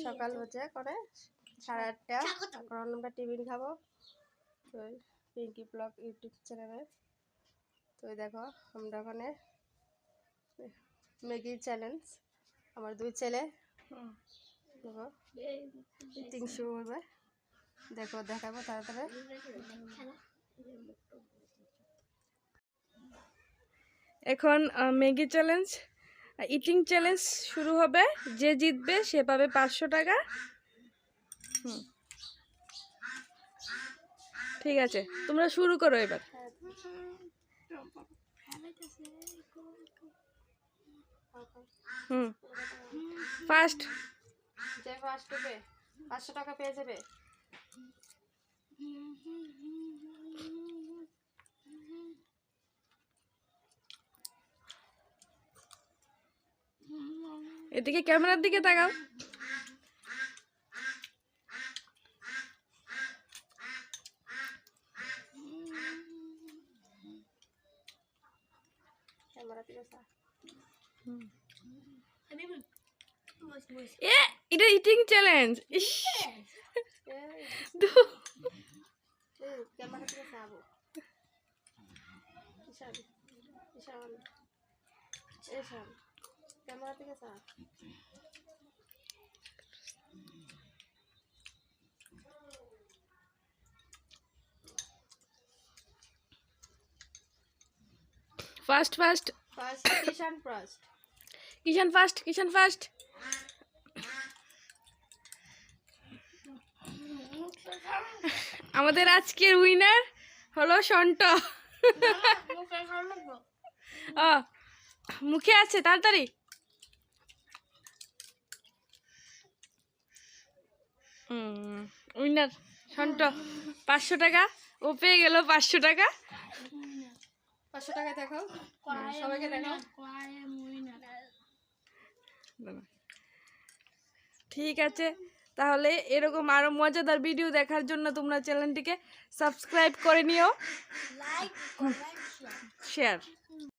সকাল হচ্ছে করে 8:30 এখন আমরা টিফিন খাবো তো পিঙ্কি ব্লগ ইউটিউব চ্যানেলে। তো দেখো আমরা ওখানে ম্যাগি চ্যালেঞ্জ আমার 2 ছেলে দেখো ইটিং শুরু হবে দেখো দেখাবো তাড়াতাড়ি। এখন ম্যাগি চ্যালেঞ্জ ইটিং চ্যালেঞ্জ শুরু হবে, যে জিতবে সে পাবে 500 টাকা। ঠিক আছে, তোমরা শুরু করো এবার। ফার্স্ট যে ফার্স্ট হবে 500 টাকা পেয়ে যাবে। এদিকে ক্যামেরার দিকে তাকাও। এটা ইটিং চ্যালেঞ্জ। ক্যামেরা থেকে চাবো ক্যামেরা থেকে চা। ফার্স্ট ফার্স্ট ফার্স্ট কিষান ফার্স্ট কিষান ফার্স্ট কিষান ফার্স্ট। আমাদের আজকের উইনার হলো সন্ট। মুখে আছে তাড়াতাড়ি। উইনার সন্ট 500 টাকা ও পেয়ে গেল 500 টাকা। 500 টাকা দেখো সবাইকে দেখো। ঠিক আছে, তাহলে এরকম আরো মজাদার ভিডিও দেখার জন্য তোমরা চ্যানেলটিকে সাবস্ক্রাইব করে নিও, লাইক কমেন্ট শেয়ার।